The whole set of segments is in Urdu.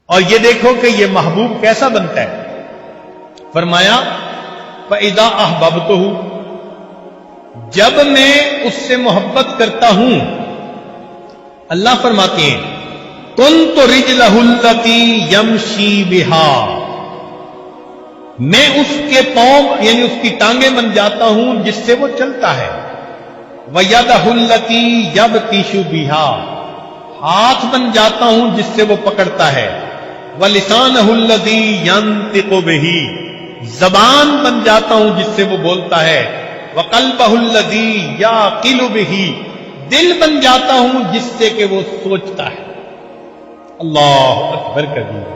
اور یہ دیکھو کہ یہ محبوب کیسا بنتا ہے. فرمایا فَإِذَا أَحْبَبْتُهُ، جب میں اس سے محبت کرتا ہوں، اللہ فرماتے ہیں كُنْتُ رِجْلَهُ الَّتِي يَمْشِي بِهَا، میں اس کے پاؤں یعنی اس کی ٹانگیں بن جاتا ہوں جس سے وہ چلتا ہے. وَيَدَهُ الَّتِي يَبْطِشُ بِهَا، ہاتھ بن جاتا ہوں جس سے وہ پکڑتا ہے. وَلِسَانَهُ الَّذِي يَنطِقُ بِهِ، زبان بن جاتا ہوں جس سے وہ بولتا ہے. وَقَلْبَهُ الَّذِي يَعْقِلُ بِهِ، دل بن جاتا ہوں جس سے کہ وہ سوچتا ہے. اللہ اکبر کبیر.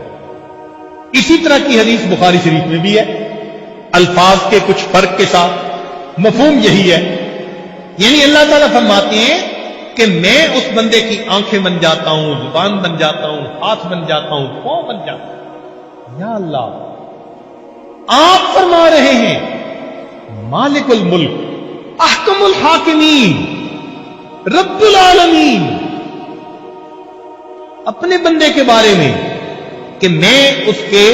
اسی طرح کی حدیث بخاری شریف میں بھی ہے، الفاظ کے کچھ فرق کے ساتھ، مفہوم یہی ہے. یعنی اللہ تعالیٰ فرماتے ہیں کہ میں اس بندے کی آنکھیں بن جاتا ہوں، زبان بن جاتا ہوں، ہاتھ بن جاتا ہوں، پاؤں بن جاتا ہوں. یا اللہ، آپ فرما رہے ہیں مالک الملک، احکم الحاکمین، رب العالمین، اپنے بندے کے بارے میں کہ میں اس کے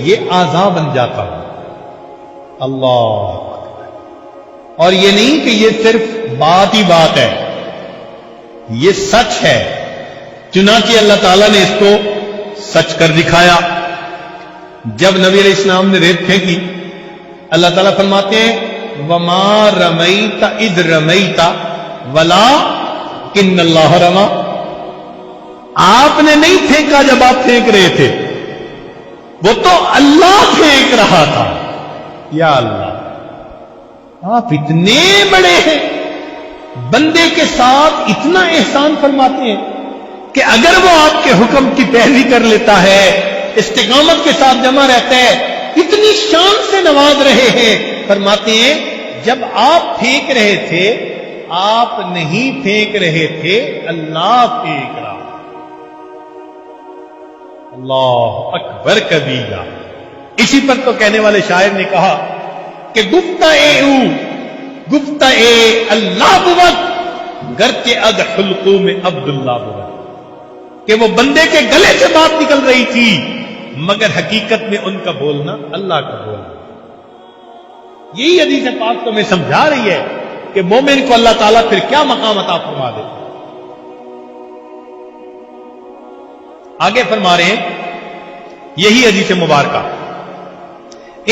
یہ اعضاء بن جاتا ہوں. اللہ، اور یہ نہیں کہ یہ صرف بات ہی بات ہے، یہ سچ ہے. چنانچہ اللہ تعالیٰ نے اس کو سچ کر دکھایا. جب نبی علیہ السلام نے ریت پھینکی، اللہ تعالیٰ فرماتے ہیں وَمَا رَمَيْتَ إِذْ رَمَيْتَ وَلَٰكِنَّ اللَّهَ رَمَىٰ، آپ نے نہیں پھینکا جب آپ پھینک رہے تھے، وہ تو اللہ پھینک رہا تھا. یا اللہ، آپ اتنے بڑے ہیں، بندے کے ساتھ اتنا احسان فرماتے ہیں کہ اگر وہ آپ کے حکم کی پیروی کر لیتا ہے، استقامت کے ساتھ جمع رہتا ہے، اتنی شان سے نواز رہے ہیں. فرماتے ہیں جب آپ پھینک رہے تھے، آپ نہیں پھینک رہے تھے، اللہ پھینک رہا. اللہ اکبر کبیرہ. اسی پر تو کہنے والے شاعر نے کہا کہ گفتہ اللہ بود گرچہ اد حلقوں میں عبداللہ بود، کہ وہ بندے کے گلے سے بات نکل رہی تھی مگر حقیقت میں ان کا بولنا اللہ کا بولنا. یہی حدیث پاک تو میں سمجھا رہی ہے کہ مومن کو اللہ تعالیٰ پھر کیا مقام عطا فرما دیتا. آگے فرما رہے ہیں یہی حدیث مبارکہ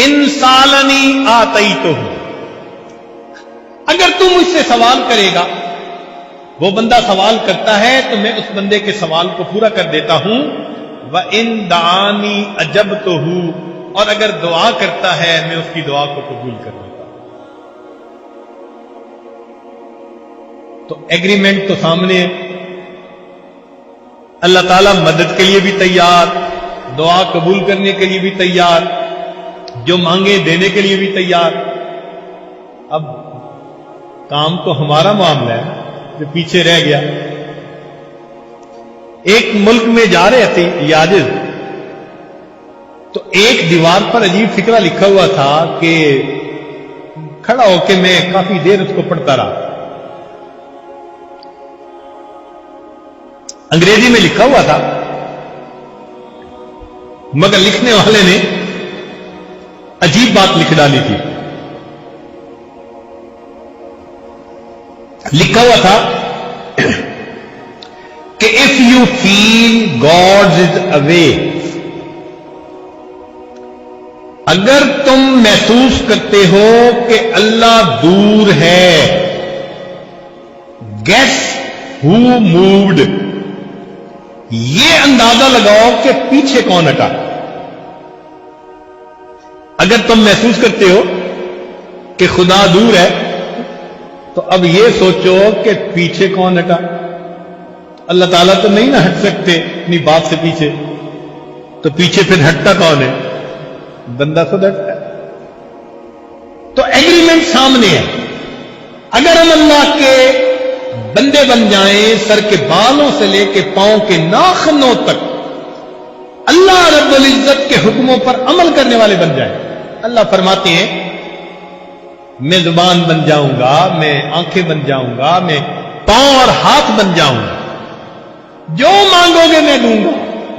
ان سالنی آتیتہ، اگر تم مجھ سے سوال کرے گا، وہ بندہ سوال کرتا ہے تو میں اس بندے کے سوال کو پورا کر دیتا ہوں. وَإِن دَعَانِي أَجَبْتُهُ، اور اگر دعا کرتا ہے میں اس کی دعا کو قبول کر لیتا ہوں. تو ایگریمنٹ تو سامنے ہے. اللہ تعالیٰ مدد کے لیے بھی تیار، دعا قبول کرنے کے لیے بھی تیار، جو مانگے دینے کے لیے بھی تیار. اب کام تو ہمارا معاملہ ہے جو پیچھے رہ گیا. ایک ملک میں جا رہے تھے یاجز، تو ایک دیوار پر عجیب فقرہ لکھا ہوا تھا کہ کھڑا ہو کے میں کافی دیر اس کو پڑھتا رہا. انگریزی میں لکھا ہوا تھا مگر لکھنے والے نے عجیب بات لکھ ڈالی تھی. لکھا ہوا تھا کہ if you feel God is away، اگر تم محسوس کرتے ہو کہ اللہ دور ہے، guess who moved، یہ اندازہ لگاؤ کہ پیچھے کون ہٹا. اگر تم محسوس کرتے ہو کہ خدا دور ہے تو اب یہ سوچو کہ پیچھے کون ہٹا. اللہ تعالیٰ تو نہیں نہ ہٹ سکتے اپنی بات سے پیچھے، تو پیچھے پھر ہٹتا کون ہے؟ بندہ خود ہٹتا ہے. تو ایگریمنٹ سامنے ہے. اگر ہم اللہ کے بندے بن جائیں، سر کے بالوں سے لے کے پاؤں کے ناخنوں تک اللہ رب العزت کے حکموں پر عمل کرنے والے بن جائیں. اللہ فرماتے ہیں میں زبان بن جاؤں گا، میں آنکھیں بن جاؤں گا، میں پاؤں اور ہاتھ بن جاؤں گا، جو مانگو گے میں دوں گا،